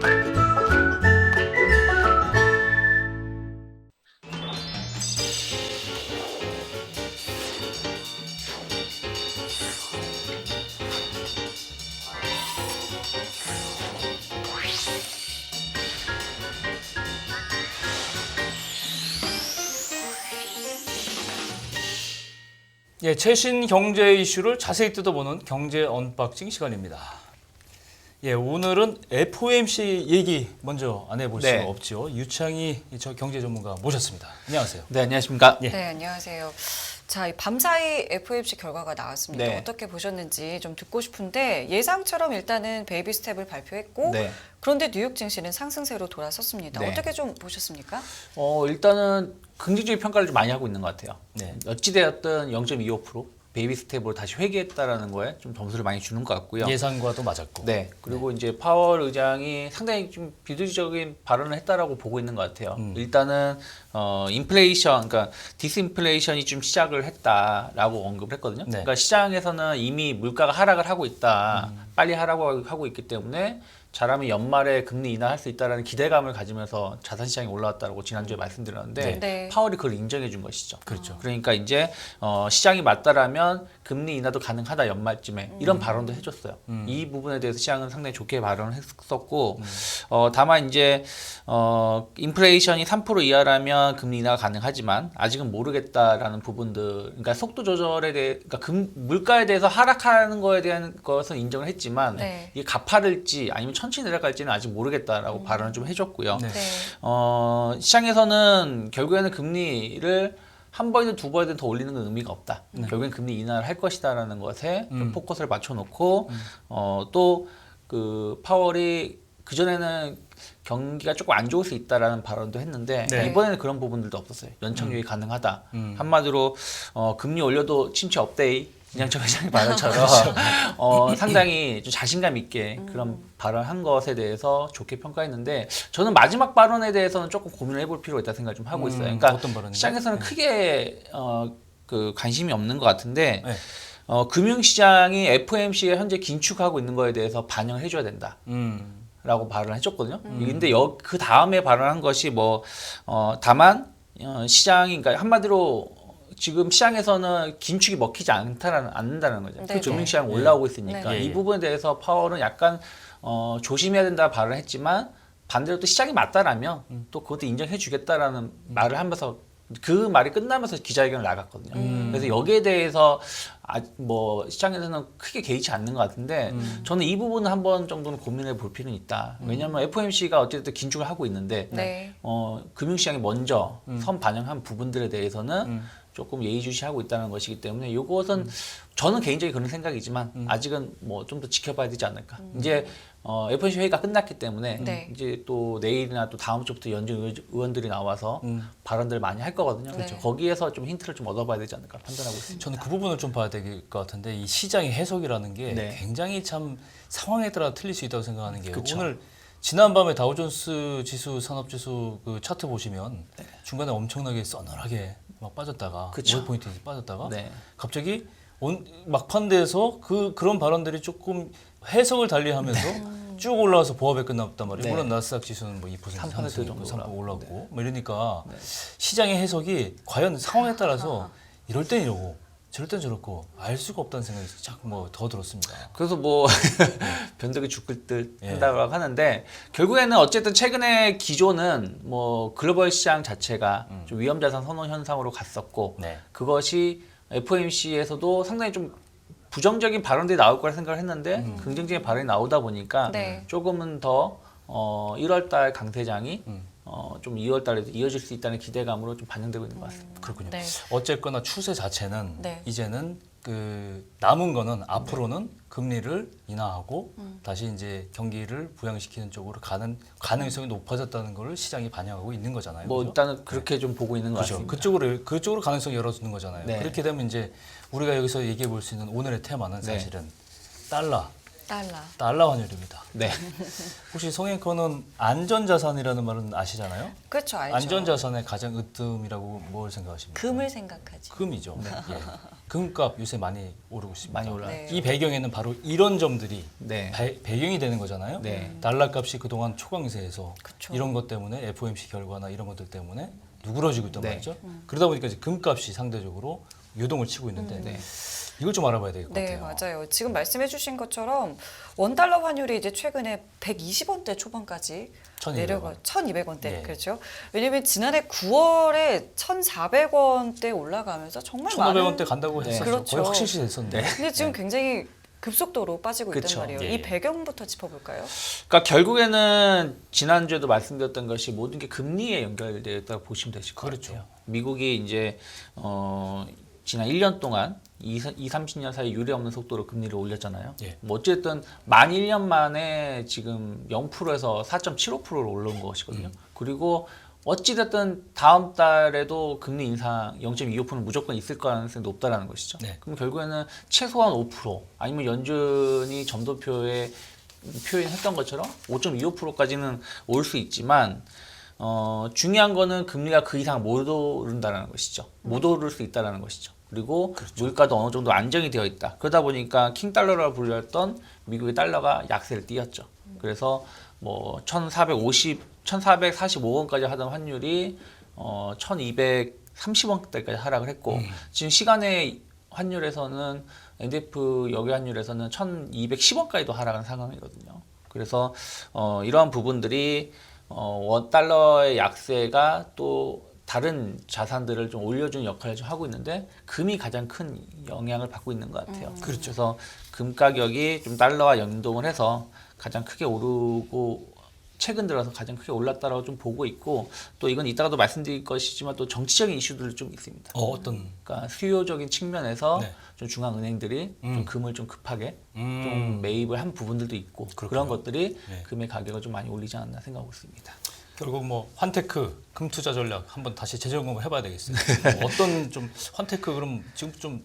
예, 최신 경제 이슈를 자세히 뜯어보는 경제 언박싱 시간입니다. 예, 오늘은 FOMC 얘기 먼저 안 해볼 수가 없죠. 유창희 저 경제 전문가 모셨습니다. 안녕하세요. 네, 안녕하십니까? 네, 안녕하세요. 자, 밤사이 FOMC 결과가 나왔습니다. 네. 어떻게 보셨는지 좀 듣고 싶은데 예상처럼 일단은 베이비 스텝을 발표했고 네. 그런데 뉴욕 증시는 상승세로 돌아섰습니다. 네. 어떻게 좀 보셨습니까? 일단은 긍정적인 평가를 좀 많이 하고 있는 것 같아요. 네. 어찌되었든 0.25% 베이비 스텝으로 다시 회귀했다라는 거에 좀 점수를 많이 주는 것 같고요. 예상과도 맞았고. 네. 그리고 이제 파월 의장이 상당히 좀 비둘기적인 발언을 했다라고 보고 있는 것 같아요. 일단은 인플레이션, 그러니까 디스인플레이션이 좀 시작을 했다라고 언급을 했거든요. 네. 그러니까 시장에서는 이미 물가가 하락을 하고 있다, 빨리 하락을 하고 있기 때문에 잘하면 연말에 금리 인하할 수 있다라는 기대감을 가지면서 자산 시장이 올라왔다고 지난주에 말씀드렸는데 네. 파월이 그걸 인정해 준 것이죠. 그렇죠. 그러니까 이제 시장이 맞다라면 금리 인하도 가능하다 연말쯤에 이런 발언도 해줬어요. 이 부분에 대해서 시장은 상당히 좋게 발언을 했었고 다만 이제 인플레이션이 3% 이하라면 금리 인하가 가능하지만 아직은 모르겠다라는 부분들, 그러니까 속도 조절에 대해, 그러니까 물가에 대해서 하락하는 거에 대한 것은 인정을 했지만 네. 이게 가파를지 아니면 천천히 내려갈지는 아직 모르겠다라고 발언을 좀 해줬고요. 네. 네. 시장에서는 결국에는 금리를 한 번이든 두 번이든 더 올리는 건 의미가 없다. 결국엔 금리 인하를 할 것이다라는 것에 좀 포커스를 맞춰놓고 또 그 파월이 그 전에는 경기가 조금 안 좋을 수 있다라는 발언도 했는데 네. 이번에는 그런 부분들도 없었어요. 연착륙이 가능하다. 한마디로 금리 올려도 침체 업데이. 이양철 회장의 발언처럼 상당히 좀 자신감 있게 그런 발언한 것에 대해서 좋게 평가했는데 저는 마지막 발언에 대해서는 조금 고민을 해볼 필요가 있다고 생각을 좀 하고 있어요. 그러니까 어떤 발언인가요? 시장에서는 네. 크게 그 관심이 없는 것 같은데 네. 금융시장이 FOMC에 현재 긴축하고 있는 거에 대해서 반영을 해줘야 된다. 라고 발언을 해줬거든요. 근데 그 다음에 발언한 것이 다만 시장이, 그러니까 한마디로 지금 시장에서는 긴축이 먹히지 않는다는 거죠. 네, 금융시장 네. 올라오고 있으니까 네. 이 부분에 대해서 파월은 약간 조심해야 된다 발언을 했지만 반대로 또 시장이 맞다라면 또 그것도 인정해 주겠다라는 말을 하면서 그 말이 끝나면서 기자회견을 나갔거든요. 그래서 여기에 대해서 시장에서는 크게 개의치 않는 것 같은데 저는 이 부분은 한 번 정도는 고민해 볼 필요는 있다. 왜냐하면 FOMC가 어쨌든 긴축을 하고 있는데 네. 금융시장이 먼저 선 반영한 부분들에 대해서는 조금 예의주시하고 있다는 것이기 때문에 이것은 저는 개인적인 그런 생각이지만 아직은 좀 더 지켜봐야 되지 않을까. 이제 FOMC 회의가 끝났기 때문에 네. 이제 또 내일이나 또 다음 주부터 연준 의원들이 나와서 발언들을 많이 할 거거든요. 그렇죠. 거기에서 좀 힌트를 좀 얻어봐야 되지 않을까 판단하고 있습니다. 저는 그 부분을 좀 봐야 될 것 같은데 이 시장의 해석이라는 게 네. 굉장히 참 상황에 따라 틀릴 수 있다고 생각하는 게 그쵸. 오늘 지난밤에 다우존스 지수 산업지수 그 차트 보시면 중간에 엄청나게 서늘하게 막 빠졌다가 그쵸. 500포인트 빠졌다가 네. 갑자기 막판대에서 그런 발언들이 조금 해석을 달리하면서 쭉 올라와서 보합에 끝났단 말이에요. 네. 물론 나스닥 지수는 2% 3% 상승, 정도 3% 올라오고. 올랐고 뭐 이러니까 시장의 해석이 과연 상황에 따라서 이럴 땐 이러고 저럴 땐 저렇고 알 수가 없다는 생각이 자꾸 더 들었습니다. 그래서 변덕이 죽을 듯 예. 한다고 하는데 결국에는 어쨌든 최근에 기조는 글로벌 시장 자체가 좀 위험자산 선호 현상으로 갔었고 네. 그것이 FOMC에서도 상당히 좀 부정적인 발언들이 나올 거라 생각을 했는데 긍정적인 발언이 나오다 보니까 네. 조금은 더 1월달 강세장이 좀 2월달에도 이어질 수 있다는 기대감으로 좀 반영되고 있는 것 같습니다. 그렇군요. 네. 어쨌거나 추세 자체는 네. 이제는 그 남은 거는 앞으로는 금리를 인하하고 다시 이제 경기를 부양시키는 쪽으로 가는 가능성이 높아졌다는 걸 시장이 반영하고 있는 거잖아요. 그죠? 일단은 그렇게 좀 보고 있는 것 그렇죠. 같습니다. 그쪽으로 가능성이 열어주는 거잖아요. 네. 그렇게 되면 이제 우리가 여기서 얘기해 볼 수 있는 오늘의 테마는 네. 사실은 달러 달러 환율입니다. 네. 혹시 송앵커는 안전자산이라는 말은 아시잖아요? 그렇죠, 알죠. 안전자산의 가장 으뜸이라고 뭘 생각하십니까? 금을 생각하지. 금이죠. 예. 금값 요새 많이 오르고 있습니다. 많이 올라. 네. 이 배경에는 바로 이런 점들이 네. 배경이 되는 거잖아요. 네. 달러 값이 그동안 초강세에서 그쵸. 이런 것 때문에 FOMC 결과나 이런 것들 때문에 누그러지고 있단 네. 말이죠. 그러다 보니까 이제 금값이 상대적으로 요동을 치고 있는데 네. 이걸 좀 알아봐야 될 것 네, 같아요. 맞아요. 지금 말씀해주신 것처럼 원달러 환율이 이제 최근에 120원대 초반까지 1200원. 내려가 1,200원대 네. 그렇죠. 왜냐면 지난해 9월에 1,400원대 올라가면서 정말 1,500원대 간다고 네. 했었죠. 그렇죠. 거의 확실시 됐었는데. 근데 지금 굉장히 급속도로 빠지고 그쵸. 있단 말이에요. 예. 이 배경부터 짚어볼까요? 그러니까 결국에는 지난주에도 말씀드렸던 것이 모든 게 금리에 연결되어 있다고 보시면 되실 것 그렇죠. 같아요. 미국이 이제 지난 1년 동안 30년 사이 유례 없는 속도로 금리를 올렸잖아요. 예. 뭐 어쨌든 만 1년 만에 지금 0%에서 4.75%로 올라온 것이거든요. 그리고 어찌됐든 다음 달에도 금리 인상 0.25%는 무조건 있을 가능성이 높다라는 것이죠. 네. 그럼 결국에는 최소한 5% 아니면 연준이 점도표에 표현했던 것처럼 5.25%까지는 올 수 있지만 중요한 거는 금리가 그 이상 못 오른다는 것이죠. 못 오를 수 있다는 것이죠. 그리고 물가도 어느 정도 안정이 되어 있다. 그러다 보니까 킹달러라 불렸던 미국의 달러가 약세를 띄었죠. 그래서 뭐 1,445원까지 하던 환율이 1,230원대까지 하락을 했고 지금 시간의 환율에서는 NDF 여기 환율에서는 1,210원까지도 하락한 상황이거든요. 그래서 이러한 부분들이 달러의 약세가 또 다른 자산들을 좀 올려주는 역할을 좀 하고 있는데 금이 가장 큰 영향을 받고 있는 것 같아요. 그래서 금 가격이 좀 달러와 연동을 해서 가장 크게 오르고 최근 들어서 가장 크게 올랐다라고 좀 보고 있고 또 이건 이따가도 말씀드릴 것이지만 또 정치적인 이슈들이 좀 있습니다. 어떤? 그러니까 수요적인 측면에서 네. 좀 중앙은행들이 좀 금을 좀 급하게 좀 매입을 한 부분들도 있고 그렇군요. 그런 것들이 네. 금의 가격을 좀 많이 올리지 않았나 생각하고 있습니다. 결국 뭐 환테크 금 투자 전략 한번 다시 재점검을 해봐야 되겠어요. 어떤 좀 환테크 그럼 지금 좀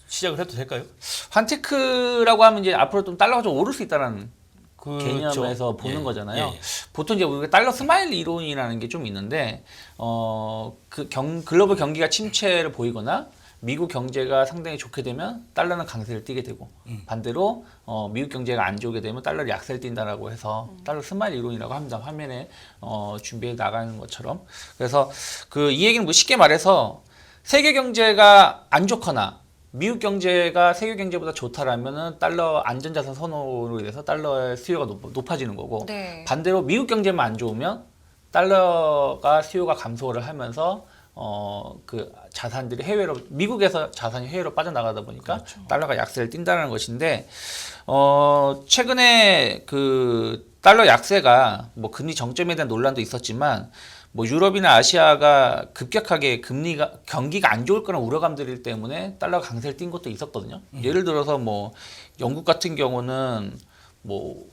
시작을 해도 될까요? 환테크라고 하면 이제 앞으로 좀 달러가 좀 오를 수 있다라는 그렇죠. 개념에서 보는 예, 거잖아요. 예, 예. 보통 이제 우리가 달러 스마일 이론이라는 게 좀 있는데 글로벌 경기가 침체를 보이거나 미국 경제가 상당히 좋게 되면 달러는 강세를 띠게 되고 반대로 미국 경제가 안 좋게 되면 달러를 약세를 띈다라고 해서 달러 스마일 이론이라고 합니다. 화면에 준비해 나가는 것처럼. 그래서 이 얘기는 뭐 쉽게 말해서 세계 경제가 안 좋거나 미국 경제가 세계 경제보다 좋다라면은 달러 안전자산 선호로 인해서 달러의 수요가 높아지는 거고 네. 반대로 미국 경제만 안 좋으면 달러가 수요가 감소를 하면서 그 자산들이 해외로 미국에서 자산이 해외로 빠져나가다 보니까 그렇죠. 달러가 약세를 띈다는 것인데 최근에 그 달러 약세가 뭐 금리 정점에 대한 논란도 있었지만 뭐 유럽이나 아시아가 급격하게 경기가 안 좋을 거라는 우려감들 때문에 달러가 강세를 띈 것도 있었거든요. 예를 들어서 뭐 영국 같은 경우는 뭐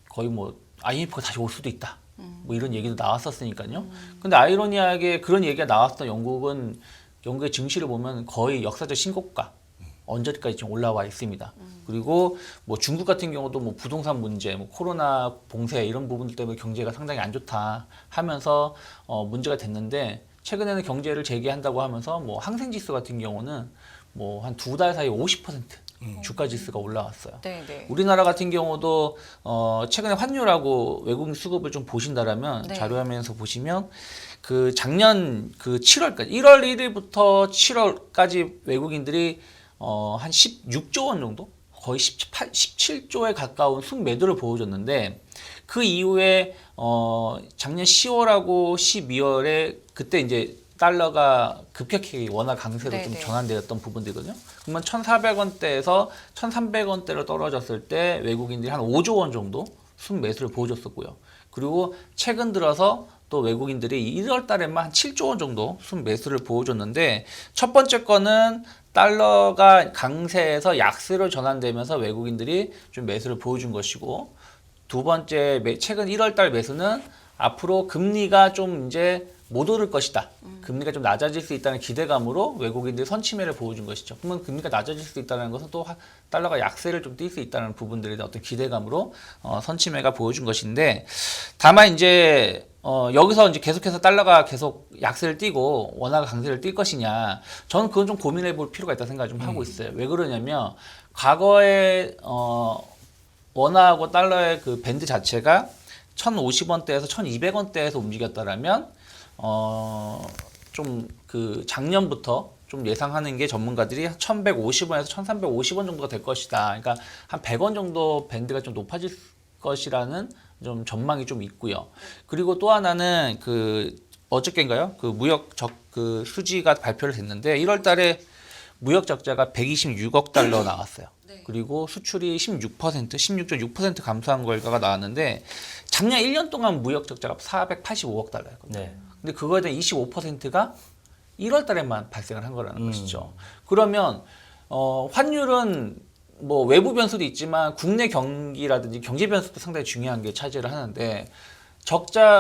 거의 뭐 IMF가 다시 올 수도 있다. 뭐 이런 얘기도 나왔었으니까요. 근데 아이러니하게 그런 얘기가 나왔던 영국의 증시를 보면 거의 역사적 신고가 언저리까지 지금 올라와 있습니다. 그리고 뭐 중국 같은 경우도 뭐 부동산 문제, 뭐 코로나 봉쇄 이런 부분들 때문에 경제가 상당히 안 좋다 하면서 문제가 됐는데 최근에는 경제를 재개한다고 하면서 뭐 항생지수 같은 경우는 뭐 한 2달 사이에 50% 주가 지수가 올라왔어요. 네, 네. 우리나라 같은 경우도 최근에 환율하고 외국인 수급을 좀 보신다라면 네. 자료화면에서 보시면 그 작년 그 7월까지 1월 1일부터 7월까지 외국인들이 한 16조 원 정도 거의 17조에 가까운 순매도를 보여줬는데 그 이후에 작년 10월하고 12월에 그때 이제 달러가 급격히 워낙 강세로 좀 네네. 전환되었던 부분들이거든요. 그러면 1,400원대에서 1,300원대로 떨어졌을 때 외국인들이 한 5조 원 정도 순매수를 보여줬었고요. 그리고 최근 들어서 또 외국인들이 1월 달에만 한 7조 원 정도 순매수를 보여줬는데 첫 번째 거는 달러가 강세에서 약세로 전환되면서 외국인들이 좀 매수를 보여준 것이고 두 번째 최근 1월 달 매수는 앞으로 금리가 좀 이제 못 오를 것이다. 금리가 좀 낮아질 수 있다는 기대감으로 외국인들이 선침해를 보여준 것이죠. 그러면 금리가 낮아질 수 있다는 것은 또 달러가 약세를 좀 띌 수 있다는 부분들에 대한 어떤 기대감으로 선침해가 보여준 것인데, 다만 이제 여기서 이제 계속해서 달러가 계속 약세를 띠고 원화가 강세를 띌 것이냐, 저는 그건 좀 고민해 볼 필요가 있다고 생각을 좀 하고 있어요. 왜 그러냐면 과거에 원화하고 달러의 그 밴드 자체가 1,050원대에서 1,200원대에서 움직였다라면 좀 그 작년부터 좀 예상하는 게 전문가들이 1,150원에서 1,350원 정도가 될 것이다. 그러니까 한 100원 정도 밴드가 좀 높아질 것이라는 좀 전망이 좀 있고요. 그리고 또 하나는 그 어저께인가요? 그 그 수지가 발표를 됐는데 1월 달에 무역 적자가 126억 달러 나왔어요. 그리고 수출이 16.6% 감소한 결과가 나왔는데 작년 1년 동안 무역 적자가 485억 달러였거든요. 네. 근데 그거에 대한 25%가 1월 달에만 발생을 한 거라는 것이죠. 그러면 환율은 뭐 외부 변수도 있지만 국내 경기라든지 경제 변수도 상당히 중요한 게 차지를 하는데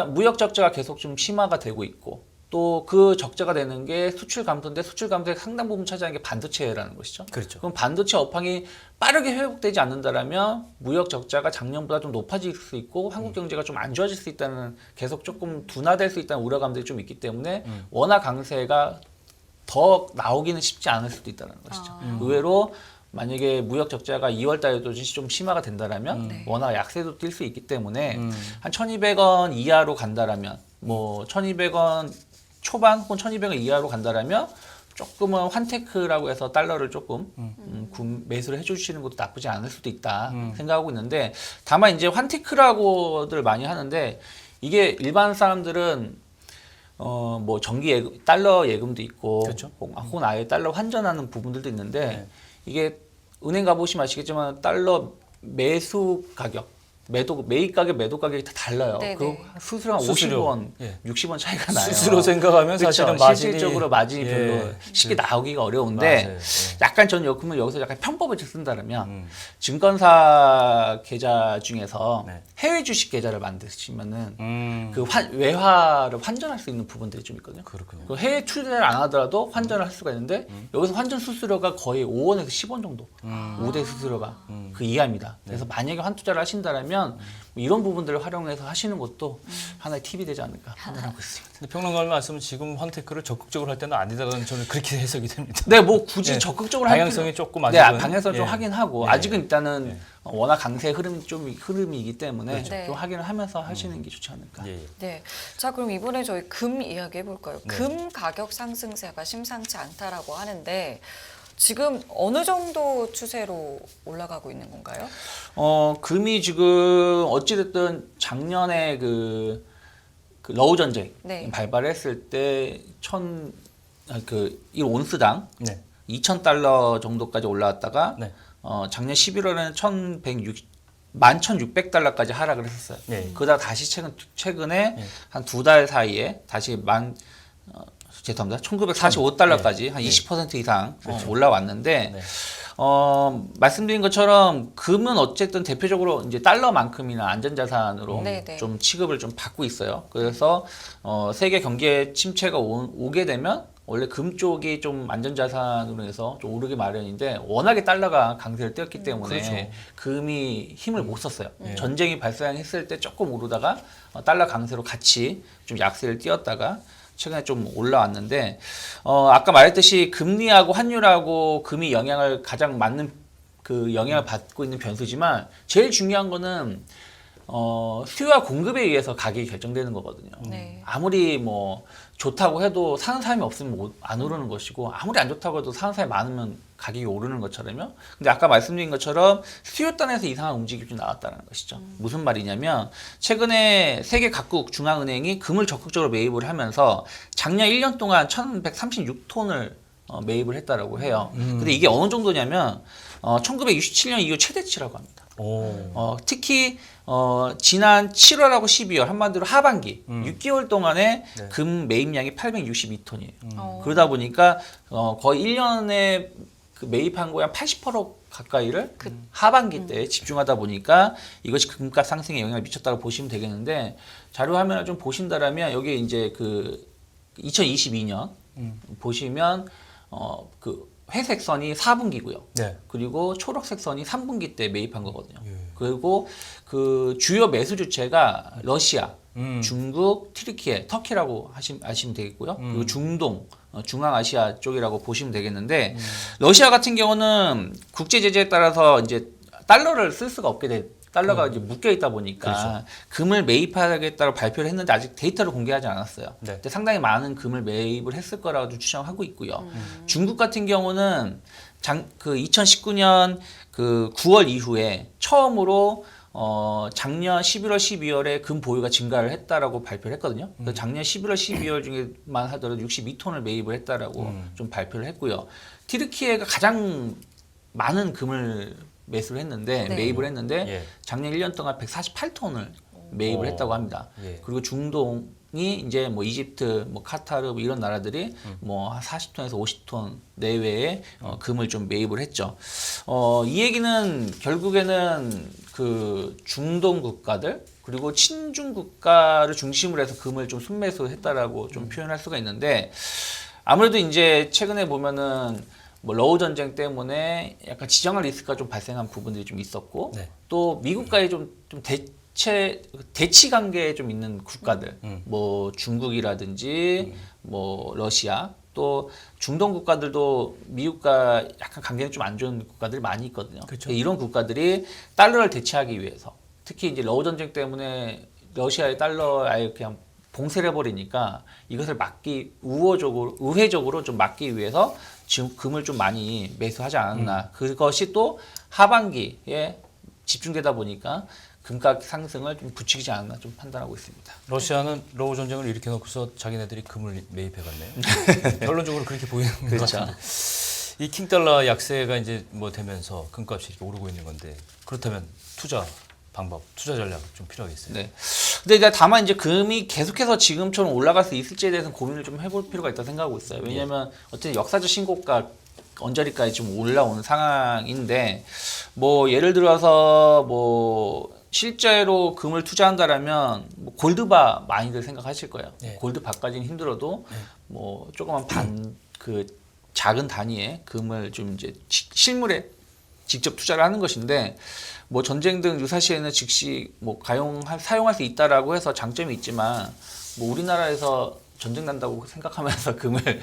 무역 적자가 계속 좀 심화가 되고 있고 또 그 적자가 되는 게 수출 감소인데 수출 감소의 상당 부분 차지하는 게 반도체라는 것이죠. 그렇죠. 그럼 반도체 업황이 빠르게 회복되지 않는다라면 무역 적자가 작년보다 좀 높아질 수 있고 한국 경제가 좀 안 좋아질 수 있다는 계속 조금 둔화될 수 있다는 우려감들이 좀 있기 때문에 원화 강세가 더 나오기는 쉽지 않을 수도 있다는 것이죠. 의외로 만약에 무역 적자가 2월 달에도 좀 심화가 된다라면 원화 약세도 뛸 수 있기 때문에 한 1,200원 이하로 간다라면 뭐 1,200원 초반 혹은 1,200원 이하로 간다라면 조금은 환테크라고 해서 달러를 조금 매수를 해주시는 것도 나쁘지 않을 수도 있다 생각하고 있는데, 다만 이제 환테크라고들 많이 하는데 이게 일반 사람들은 뭐 달러 예금도 있고 그렇죠. 혹은 아예 달러 환전하는 부분들도 있는데 이게 은행 가보시면 아시겠지만 달러 매수 가격 매입 가격, 매도 가격이 다 달라요. 네네. 그 수수료 한 수수료. 50원, 예. 60원 차이가 나요. 스스로 생각하면 그렇죠. 사실은 마진이 실질적으로 마진이 별로 쉽게 나오기가 어려운데 맞아요. 예. 약간 저는 그러면 여기서 약간 편법을 쓴다면 증권사 계좌 중에서 네. 해외 주식 계좌를 만드시면은 그 외화를 환전할 수 있는 부분들이 좀 있거든요. 그렇군요. 그 해외 투자를 안 하더라도 환전을 할 수가 있는데 여기서 환전 수수료가 거의 5원에서 10원 정도, 5대 수수료가 그 이하입니다. 그래서 만약에 환투자를 하신다라면 뭐 이런 부분들을 활용해서 하시는 것도 하나의 팁이 되지 않을까 판단하고 있습니다. 근데 평론가님 말씀은 지금 환테크를 적극적으로 할 때는 아니다라는 저는 그렇게 해석이 됩니다. 네, 뭐 굳이 네. 적극적으로 할 방향성이 조금 네, 아직은 방향성을 좀 예. 확인하고 예. 아직은 일단은 워낙 강세 흐름이기 때문에 그렇죠. 좀 확인을 하면서 하시는 게 좋지 않을까. 예. 네. 자, 그럼 이번에 저희 금 이야기 해볼까요? 네. 금 가격 상승세가 심상치 않다라고 하는데 지금 어느 정도 추세로 올라가고 있는 건가요? 금이 지금 어찌됐든 작년에 그 러우 전쟁 네. 발발했을 때 이 온스당 네. 2,000달러 정도까지 올라왔다가 네. 작년 11월에는 11,600달러까지 하락을 했었어요. 네. 그러다 다시 최근에 네. 한 2달 사이에 다시 죄송합니다. 1,945달러까지 한 네. 20% 이상 그렇죠. 올라왔는데 네. 말씀드린 것처럼 금은 어쨌든 대표적으로 이제 달러만큼이나 안전자산으로 네네. 좀 취급을 좀 받고 있어요. 그래서 세계 경기에 침체가 오게 되면 원래 금 쪽이 좀 안전자산으로 해서 좀 오르기 마련인데 워낙에 달러가 강세를 띄었기 때문에 그렇죠. 금이 힘을 못 썼어요. 네. 전쟁이 발생했을 때 조금 오르다가 달러 강세로 같이 좀 약세를 띄었다가 최근에 좀 올라왔는데 아까 말했듯이 금리하고 환율하고 금이 가장 맞는 그 영향을 받고 있는 변수지만 제일 중요한 거는 수요와 공급에 의해서 가격이 결정되는 거거든요. 네. 아무리 뭐 좋다고 해도 사는 사람이 없으면 안 오르는 것이고 아무리 안 좋다고 해도 사는 사람이 많으면 가격이 오르는 것처럼요. 근데 아까 말씀드린 것처럼 수요단에서 이상한 움직임이 좀 나왔다는 것이죠. 무슨 말이냐면 최근에 세계 각국 중앙은행이 금을 적극적으로 매입을 하면서 작년 1년 동안 1,136톤을 매입을 했다라고 해요. 근데 이게 어느 정도냐면 1967년 이후 최대치라고 합니다. 오. 특히 지난 7월하고 12월 한마디로 하반기 6개월 동안에 네. 금 매입량이 862톤이에요. 어. 그러다 보니까 거의 1년에 그 매입한 거에 한 80% 가까이를 하반기 때 집중하다 보니까 이것이 금값 상승에 영향을 미쳤다고 보시면 되겠는데 자료 화면을 좀 보신다라면 여기에 이제 그 2022년 보시면 그 회색 선이 4분기고요. 네. 그리고 초록색 선이 3분기 때 매입한 거거든요. 예. 그리고 그 주요 매수 주체가 러시아, 중국, 튀르키예, 터키라고 아시면 되겠고요. 그리고 중동, 중앙아시아 쪽이라고 보시면 되겠는데 러시아 같은 경우는 국제 제재에 따라서 이제 달러를 쓸 수가 없게 돼. 달러가 이제 묶여 있다 보니까 그렇죠. 금을 매입하겠다고 발표를 했는데 아직 데이터를 공개하지 않았어요. 네. 근데 상당히 많은 금을 매입을 했을 거라고 추정하고 있고요. 중국 같은 경우는 그 2019년 그 9월 이후에 처음으로 작년 11월, 12월에 금 보유가 증가를 했다라고 발표를 했거든요. 그래서 작년 11월, 12월 중에만 하더라도 62톤을 매입을 했다라고 좀 발표를 했고요. 튀르키예가 가장 많은 금을 매수를 했는데 네. 매입을 했는데 예. 작년 1년 동안 148톤을 매입을 했다고 합니다. 예. 그리고 중동이 이제 뭐 이집트, 뭐 카타르 뭐 이런 나라들이 뭐 40톤에서 50톤 내외의 금을 좀 매입을 했죠. 이 얘기는 결국에는 그 중동 국가들 그리고 친중 국가를 중심으로 해서 금을 좀 순매수했다라고 좀 표현할 수가 있는데 아무래도 이제 최근에 보면은 뭐 러우 전쟁 때문에 약간 지정학 리스크가 좀 발생한 부분들이 좀 있었고 네. 또 미국과의 좀 대치 관계에 좀 있는 국가들 뭐 중국이라든지 뭐 러시아 또 중동 국가들도 미국과 약간 관계는 좀 안 좋은 국가들이 많이 있거든요. 그렇죠. 이런 국가들이 달러를 대체하기 위해서 특히 이제 러우 전쟁 때문에 러시아의 달러 아예 그냥 봉쇄를 해버리니까 이것을 우회적으로 좀 막기 위해서 지금 금을 좀 많이 매수하지 않았나. 그것이 또 하반기에 집중되다 보니까 금가격 상승을 좀 부추기지 않았나 좀 판단하고 있습니다. 러시아는 러우 전쟁을 일으켜놓고서 자기네들이 금을 매입해갔네요. 결론적으로 그렇게 보이는 것 그렇죠. 같은데. 이 킹달러 약세가 이제 뭐 되면서 금값이 이렇게 오르고 있는 건데 그렇다면 투자 방법, 투자 전략 좀 필요하겠어요. 네. 근데 이제 다만 이제 금이 계속해서 지금처럼 올라갈 수 있을지에 대해서는 고민을 좀 해볼 필요가 있다고 생각하고 있어요. 왜냐하면 어쨌든 역사적 신고가 언저리까지 좀 올라오는 상황인데 뭐 예를 들어서 뭐 실제로 금을 투자한다라면 뭐 골드바 많이들 생각하실 거예요. 네. 골드바까지는 힘들어도 뭐 조그만 그 작은 단위의 금을 좀 이제 실물에 직접 투자를 하는 것인데 뭐 전쟁 등 유사시에는 즉시 뭐 사용할 수 있다라고 해서 장점이 있지만 뭐 우리나라에서 전쟁 난다고 생각하면서 금을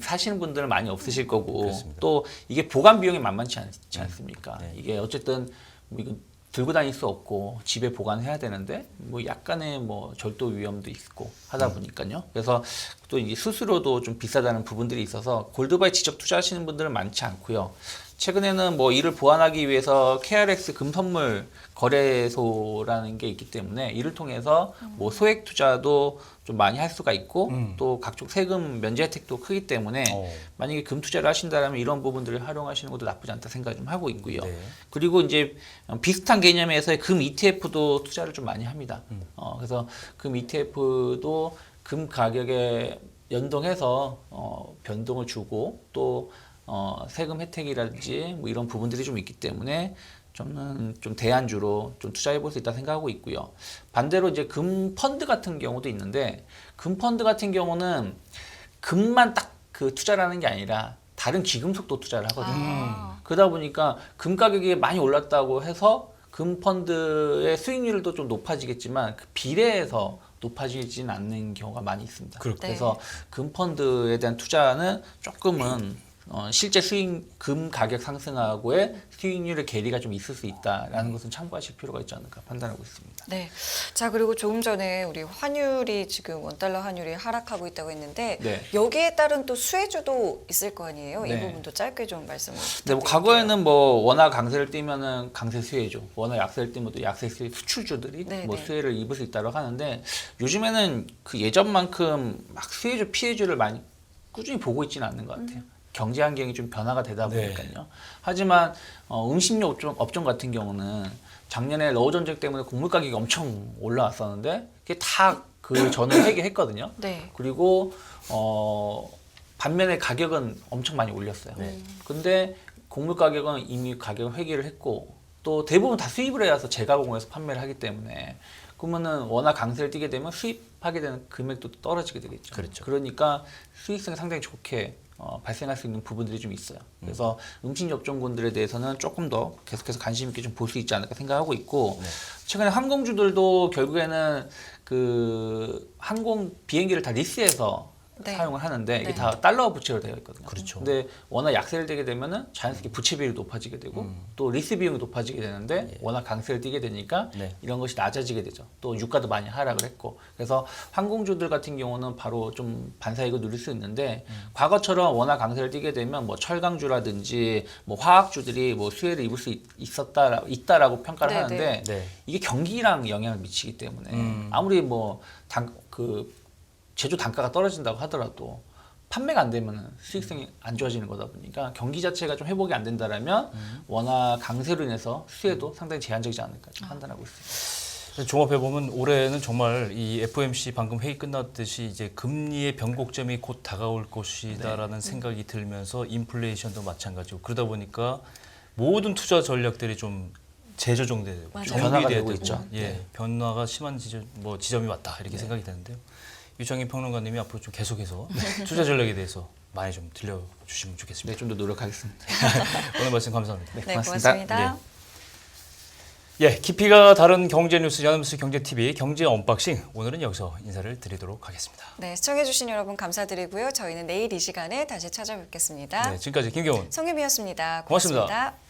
사시는 분들은 많이 없으실 거고 그렇습니다. 또 이게 보관 비용이 만만치 않지 않습니까? 네. 이게 어쨌든 뭐 이건 들고 다닐 수 없고 집에 보관해야 되는데 뭐 약간의 뭐 절도 위험도 있고 하다 보니까요. 그래서 또 이게 수수료도 좀 비싸다는 부분들이 있어서 골드바에 직접 투자하시는 분들은 많지 않고요. 최근에는 뭐 이를 보완하기 위해서 KRX 금선물 거래소라는 게 있기 때문에 이를 통해서 뭐 소액 투자도 좀 많이 할 수가 있고 또 각종 세금 면제 혜택도 크기 때문에 만약에 금 투자를 하신다면 이런 부분들을 활용하시는 것도 나쁘지 않다 생각을 좀 하고 있고요. 네. 그리고 이제 비슷한 개념에서의 금 ETF도 투자를 좀 많이 합니다. 그래서 금 ETF도 금 가격에 연동해서 변동을 주고 또 세금 혜택이라든지 뭐 이런 부분들이 좀 있기 때문에 저는 좀 대안주로 좀 투자해 볼 수 있다 생각하고 있고요. 반대로 이제 금 펀드 같은 경우도 있는데 금 펀드 같은 경우는 금만 딱 그 투자를 하는 게 아니라 다른 귀금속도 투자를 하거든요. 그러다 보니까 금 가격이 많이 올랐다고 해서 금 펀드의 수익률도 좀 높아지겠지만 그 비례해서 높아지지는 않는 경우가 많이 있습니다. 그렇군요. 그래서 금 펀드에 대한 투자는 조금은 실제 금 가격 상승하고의 수익률의 괴리가 좀 있을 수 있다라는 것은 참고하실 필요가 있지 않을까 판단하고 있습니다. 네. 자, 그리고 조금 전에 우리 환율이 지금 원달러 환율이 하락하고 있다고 했는데 네. 여기에 따른 또 수혜주도 있을 거 아니에요? 이 네. 부분도 짧게 좀 말씀을 네, 뭐 부탁드릴게요. 과거에는 뭐 원화 강세를 띠면은 강세 수혜주, 원화 약세를 띠면 또 약세 수혜 수출주들이 네, 뭐 네. 수혜를 입을 수 있다고 하는데 요즘에는 그 예전만큼 막 수혜주, 피해주를 많이 꾸준히 보고 있지는 않는 것 같아요. 경제 환경이 좀 변화가 되다 네. 보니까요. 하지만 음식료 업종 같은 경우는 작년에 러우 전쟁 때문에 곡물 가격이 엄청 올라왔었는데 그게 다 그 전을 해결했거든요. 네. 그리고 반면에 가격은 엄청 많이 올렸어요. 네. 근데 곡물 가격은 이미 가격을 회귀를 했고 또 대부분 다 수입을 해서 재가공해서 판매를 하기 때문에 그러면은 워낙 강세를 띠게 되면 수입하게 되는 금액도 떨어지게 되겠죠. 그렇죠. 그러니까 수익성이 상당히 좋게 발생할 수 있는 부분들이 좀 있어요. 그래서 음식 업종군들에 대해서는 조금 더 계속해서 관심 있게 좀 볼 수 있지 않을까 생각하고 있고 네. 최근에 항공주들도 결국에는 그 항공 비행기를 다 리스해서 네. 사용을 하는데 이게 네. 다 달러 부채로 되어 있거든요. 그렇죠. 근데 워낙 약세를 띠게 되면은 자연스럽게 부채 비율이 높아지게 되고 또 리스 비용이 높아지게 되는데 워낙 강세를 띠게 되니까 네. 이런 것이 낮아지게 되죠. 또 유가도 많이 하락을 했고 그래서 항공주들 같은 경우는 바로 좀 반사이익을 누릴 수 있는데 과거처럼 워낙 강세를 띠게 되면 뭐 철강주라든지 뭐 화학주들이 뭐 수혜를 입을 수 있다라고 평가를 네, 하는데 네. 이게 경기랑 영향을 미치기 때문에 아무리 뭐 제조 단가가 떨어진다고 하더라도 판매가 안 되면 수익성이 안 좋아지는 거다 보니까 경기 자체가 좀 회복이 안 된다라면 워낙 강세로 인해서 수혜도 상당히 제한적이지 않을까 좀 판단하고 있습니다. 종합해 보면 올해는 정말 이 FOMC 방금 회의 끝났듯이 이제 금리의 변곡점이 곧 다가올 것이다라는 생각이 들면서 인플레이션도 마찬가지고 그러다 보니까 모든 투자 전략들이 좀 재조정되고 맞아요. 변화가 되고 되고 있죠. 예, 네. 변화가 심한 지점이 왔다 이렇게 생각이 되는데요. 유창희 평론가님이 앞으로 좀 계속해서 투자 전략에 대해서 많이 좀 들려주시면 좋겠습니다. 네, 좀 더 노력하겠습니다. 오늘 말씀 감사합니다. 네, 고맙습니다. 고맙습니다. 예, 깊이가 다른 경제 뉴스 연합뉴스 경제TV 경제 언박싱 오늘은 여기서 인사를 드리도록 하겠습니다. 네, 시청해주신 여러분 감사드리고요. 저희는 내일 이 시간에 다시 찾아뵙겠습니다. 네, 지금까지 김경훈 성유미였습니다. 고맙습니다. 고맙습니다.